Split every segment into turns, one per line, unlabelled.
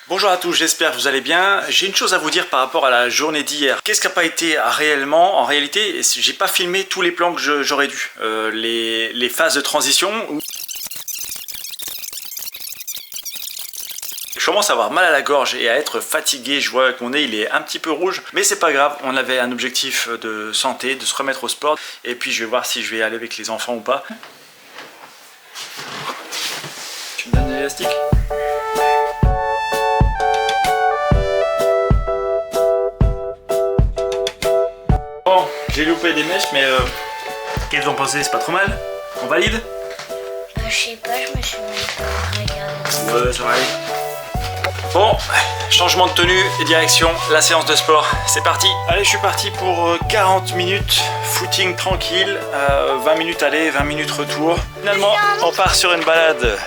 Bonjour à tous, j'espère que vous allez bien. J'ai une chose à vous dire par rapport à la journée d'hier. Qu'est-ce qui n'a pas été réellement? En réalité, j'ai pas filmé tous les plans que j'aurais dû. Les phases de transition. Je commence à avoir mal à la gorge et à être fatigué. Je vois que mon nez il est un petit peu rouge, mais c'est pas grave. On avait un objectif de santé, de se remettre au sport. Et puis je vais voir si je vais aller avec les enfants ou pas. Tu me donnes de l'élastique? Bon, j'ai loupé des mèches, mais qu'est-ce que vous en pensez? C'est pas trop mal? On valide?
Je sais pas, je me suis mis à regarder.
Ouais, ça va aller. Bon, changement de tenue et direction la séance de sport. C'est parti. Allez, je suis parti pour 40 minutes, footing tranquille, 20 minutes aller, 20 minutes retour. Finalement, on part sur une balade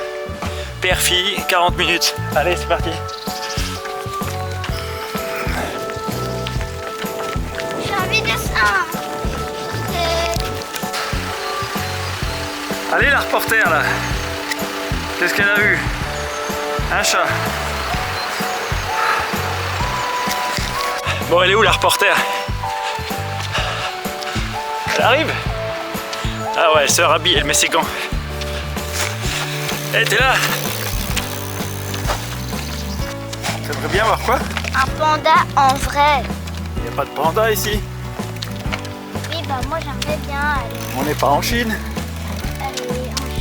père-fille, 40 minutes. Allez, c'est parti.
J'ai envie de ça.
Allez, la reporter là. Qu'est-ce qu'elle a vu? Un chat. Bon, elle est où la reporter? Elle arrive? Ah ouais, elle se rhabille, elle met ses gants. Elle était là. T'aimerais bien voir quoi?
Un panda en vrai.
Il n'y a pas de panda ici.
Oui, bah moi j'aimerais bien aller
On n'est pas en Chine.
en Chine.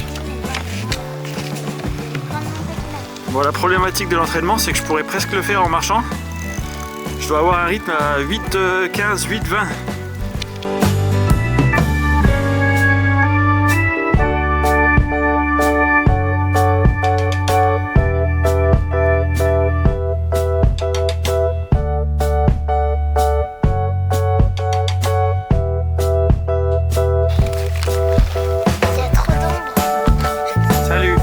Bon, la problématique de l'entraînement, c'est que je pourrais presque le faire en marchant. Je dois avoir un rythme à 8,15, 8,20.
C'est trop d'ombre.
Salut.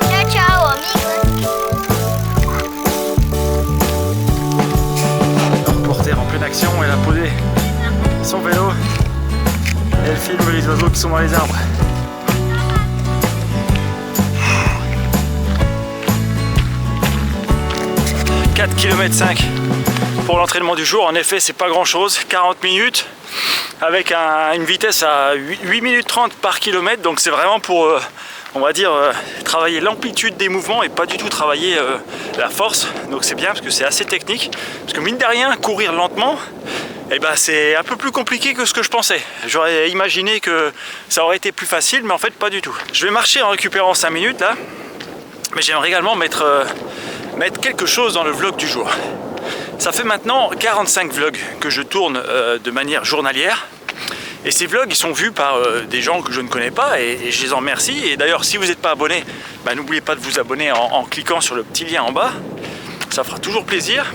Ciao, ciao, amigos.
Le reporter en pleine action, elle a posé son vélo. Et elle filme les oiseaux qui sont dans les arbres. « 4 km 5 pour l'entraînement du jour. En effet, c'est pas grand chose, 40 minutes avec une vitesse à 8 minutes 30 par kilomètre. Donc c'est vraiment pour, on va dire, travailler l'amplitude des mouvements et pas du tout travailler la force. Donc c'est bien parce que c'est assez technique. Parce que mine de rien, courir lentement, eh ben, c'est un peu plus compliqué que ce que je pensais. J'aurais imaginé que ça aurait été plus facile, mais en fait pas du tout. Je vais marcher en récupérant 5 minutes là, mais j'aimerais également mettre quelque chose dans le vlog du jour. Ça fait maintenant 45 vlogs que je tourne de manière journalière. Et ces vlogs, ils sont vus par des gens que je ne connais pas et je les en remercie. Et d'ailleurs, si vous n'êtes pas abonné, bah, n'oubliez pas de vous abonner en cliquant sur le petit lien en bas. Ça fera toujours plaisir.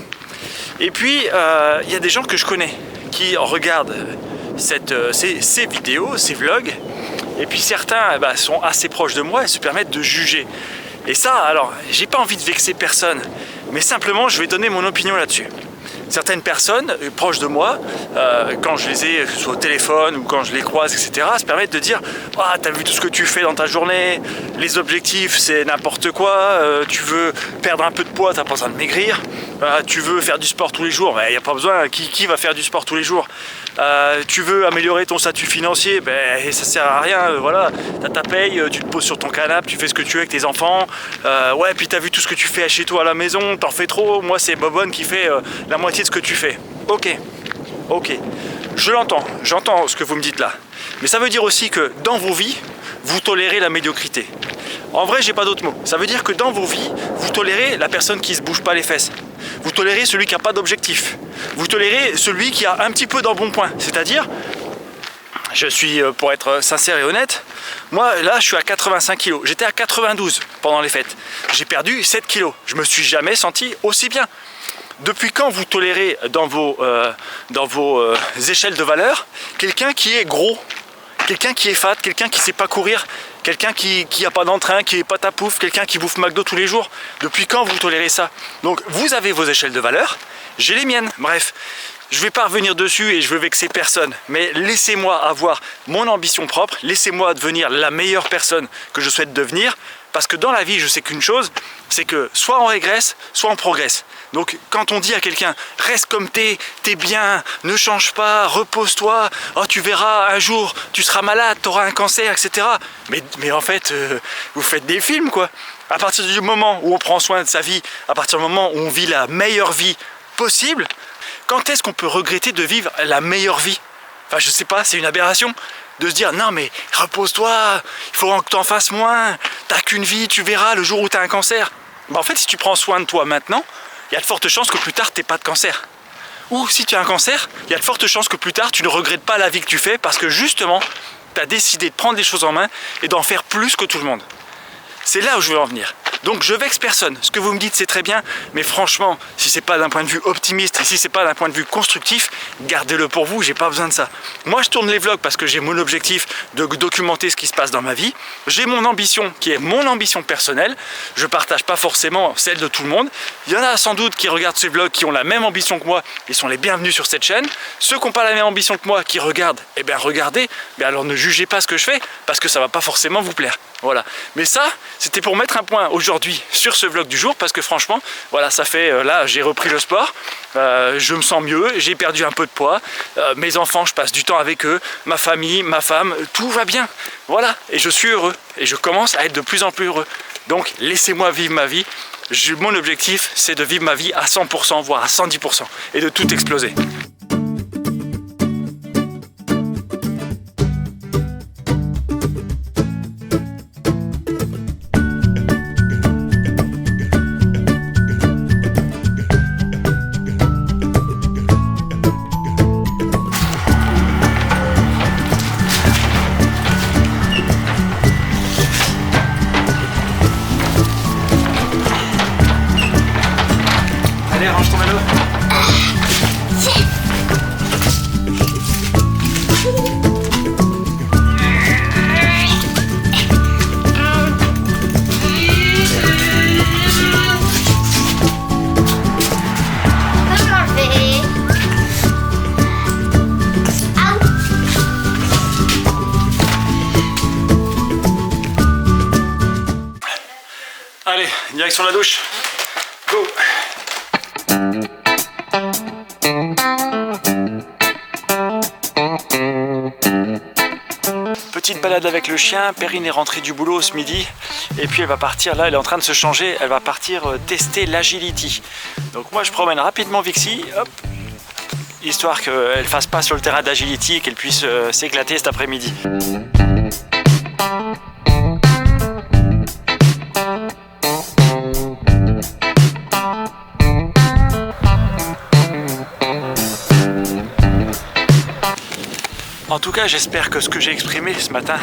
Et puis, il y a des gens que je connais qui regardent ces vidéos, ces vlogs. Et puis certains bah, sont assez proches de moi et se permettent de juger. Et ça, alors, j'ai pas envie de vexer personne, mais simplement, je vais donner mon opinion là-dessus. Certaines personnes proches de moi, quand je les ai soit au téléphone ou quand je les croise, etc., se permettent de dire « Ah, t'as vu tout ce que tu fais dans ta journée, les objectifs, c'est n'importe quoi, tu veux perdre un peu de poids, t'as pas besoin de maigrir, tu veux faire du sport tous les jours, il n'y a pas besoin, qui va faire du sport tous les jours tu veux améliorer ton statut financier, ben ça sert à rien, voilà, t'as ta paye, tu te poses sur ton canapé, tu fais ce que tu veux avec tes enfants, ouais, puis t'as vu tout ce que tu fais chez toi à la maison, t'en fais trop, moi c'est Bobonne qui fait la moitié de ce que tu fais. Ok, je l'entends, j'entends ce que vous me dites là, mais ça veut dire aussi que dans vos vies, vous tolérez la médiocrité. En vrai, j'ai pas d'autre mot. Ça veut dire que dans vos vies, vous tolérez la personne qui se bouge pas les fesses. Vous tolérez celui qui n'a pas d'objectif. Vous tolérez celui qui a un petit peu d'embonpoint. C'est-à-dire, je suis, pour être sincère et honnête, moi là je suis à 85 kg. J'étais à 92 pendant les fêtes. J'ai perdu 7 kg. Je me suis jamais senti aussi bien. Depuis quand vous tolérez dans vos échelles de valeur quelqu'un qui est gros, quelqu'un qui est fat, quelqu'un qui ne sait pas courir, quelqu'un qui n'a pas d'entrain, qui n'est pas tapouf, quelqu'un qui bouffe McDo tous les jours? Depuis quand vous tolérez ça? Donc vous avez vos échelles de valeur, j'ai les miennes. Bref, je vais pas revenir dessus et je veux vexer personne, mais laissez-moi avoir mon ambition propre, laissez-moi devenir la meilleure personne que je souhaite devenir, parce que dans la vie, je sais qu'une chose, c'est que soit on régresse, soit on progresse. Donc quand on dit à quelqu'un, reste comme t'es bien, ne change pas, repose-toi, oh tu verras, un jour tu seras malade, tu auras un cancer, etc. Mais en fait, vous faites des films quoi. À partir du moment où on prend soin de sa vie, à partir du moment où on vit la meilleure vie possible, quand est-ce qu'on peut regretter de vivre la meilleure vie? Enfin, je sais pas, c'est une aberration de se dire non mais repose-toi, il faut que tu en fasses moins, t'as qu'une vie, tu verras le jour où tu as un cancer. En fait, si tu prends soin de toi maintenant, il y a de fortes chances que plus tard tu n'aies pas de cancer. Ou si tu as un cancer, il y a de fortes chances que plus tard tu ne regrettes pas la vie que tu fais parce que justement tu as décidé de prendre les choses en main et d'en faire plus que tout le monde. C'est là où je veux en venir. Donc je vexe personne. Ce que vous me dites c'est très bien, mais franchement, si c'est pas d'un point de vue optimiste et si c'est pas d'un point de vue constructif, gardez-le pour vous, j'ai pas besoin de ça. Moi je tourne les vlogs parce que j'ai mon objectif de documenter ce qui se passe dans ma vie. J'ai mon ambition qui est mon ambition personnelle. Je partage pas forcément celle de tout le monde. Il y en a sans doute qui regardent ces vlogs qui ont la même ambition que moi, ils sont les bienvenus sur cette chaîne. Ceux qui n'ont pas la même ambition que moi, qui regardent, eh bien regardez, mais alors ne jugez pas ce que je fais parce que ça va pas forcément vous plaire. Voilà. Mais ça, c'était pour mettre un point aujourd'hui sur ce vlog du jour parce que franchement, voilà, ça fait, là j'ai repris le sport, je me sens mieux, j'ai perdu un peu de poids, mes enfants, je passe du temps avec eux, ma famille, ma femme, tout va bien. Voilà, et je suis heureux et je commence à être de plus en plus heureux. Donc laissez-moi vivre ma vie. Mon objectif, c'est de vivre ma vie à 100%, voire à 110% et de tout exploser. Allez, range ton vélo. Allez, direction la douche. Go! Petite balade avec le chien, Perrine est rentrée du boulot ce midi et puis elle va partir, là elle est en train de se changer, elle va partir tester l'agility. Donc moi je promène rapidement Vixie, hop, histoire qu'elle fasse pas sur le terrain d'agility et qu'elle puisse s'éclater cet après-midi. En tout cas, j'espère que ce que j'ai exprimé ce matin,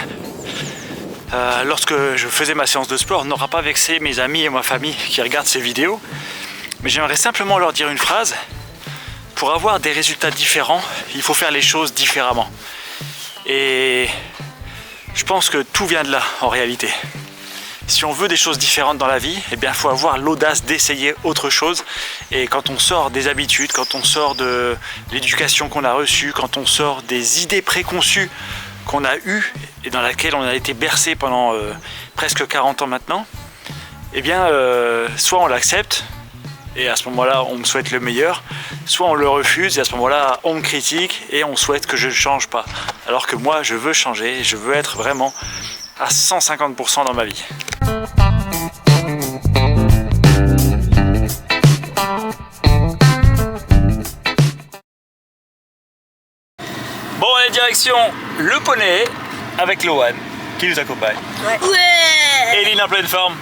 lorsque je faisais ma séance de sport, n'aura pas vexé mes amis et ma famille qui regardent ces vidéos. Mais j'aimerais simplement leur dire une phrase. Pour avoir des résultats différents, il faut faire les choses différemment. Et je pense que tout vient de là, en réalité. Si on veut des choses différentes dans la vie, eh bien, il faut avoir l'audace d'essayer autre chose. Et quand on sort des habitudes, quand on sort de l'éducation qu'on a reçue, quand on sort des idées préconçues qu'on a eues et dans lesquelles on a été bercé pendant presque 40 ans maintenant, eh bien, soit on l'accepte, et à ce moment-là, on me souhaite le meilleur, soit on le refuse, et à ce moment-là, on me critique, et on souhaite que je ne change pas. Alors que moi, je veux changer, je veux être vraiment à 150% dans ma vie. Bon, allez, direction le poney avec Lohan qui nous accompagne.
Ouais.
Eline en pleine forme.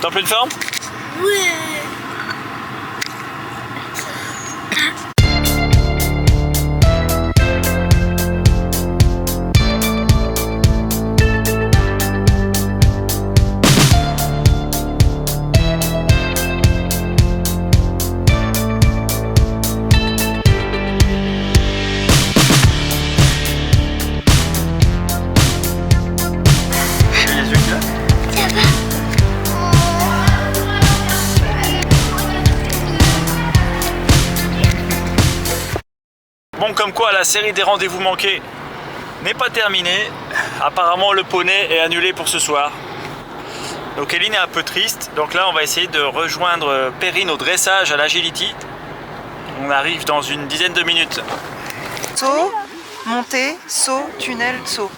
T'es en pleine forme?
Ouais.
comme quoi la série des rendez-vous manqués n'est pas terminée. Apparemment le poney est annulé pour ce soir. Donc Eline est un peu triste. Donc là on va essayer de rejoindre Perrine au dressage à l'agility. On arrive dans une dizaine de minutes.
Saut, montée, saut, tunnel, saut.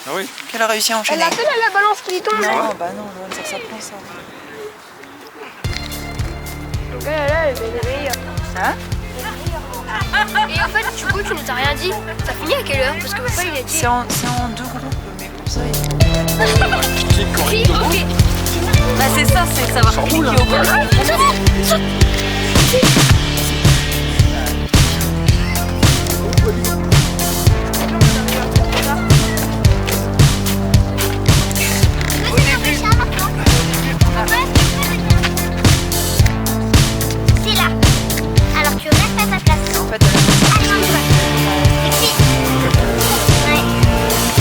Ah oui.
Qu'elle a réussi à enchaîner.
Elle a fait la balance qui tombe.
Non, bah non, ça s'apprend ça.
Donc là, elle fait des rires.
Hein?
Et en fait, du coup, tu nous as rien dit. Ça finit à quelle heure? Parce que papa, il a dit.
C'est en 2 groupes, mais pour ça, il faut...
Oui, ok.
Bah c'est ça, c'est savoir qui est au bout.
C'est là. Alors tu restes à ta place.
En fait,
Ici.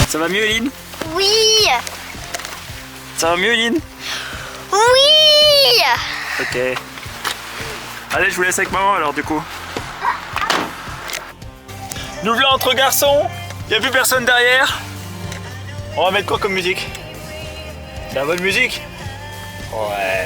Ça va mieux Eline?
Oui.
Ça va mieux Eline?
Oui.
Ok. Allez, je vous laisse avec maman alors du coup. Nous voilà entre garçons. Il n'y a plus personne derrière. On va mettre quoi comme musique? De la bonne musique? Ouais.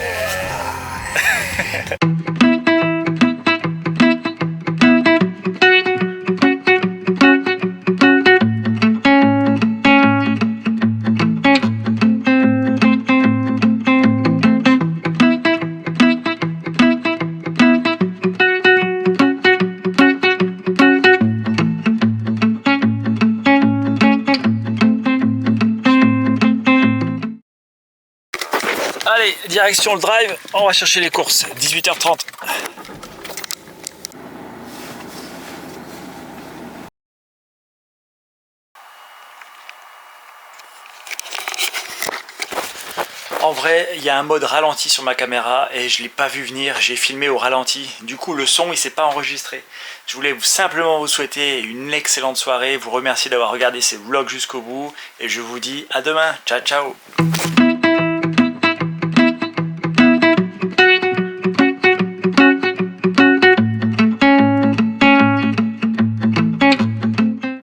Allez, direction le drive, on va chercher les courses, 18h30. En vrai, il y a un mode ralenti sur ma caméra et je ne l'ai pas vu venir, j'ai filmé au ralenti. Du coup, le son, il s'est pas enregistré. Je voulais simplement vous souhaiter une excellente soirée, vous remercier d'avoir regardé ces vlogs jusqu'au bout et je vous dis à demain. Ciao, ciao.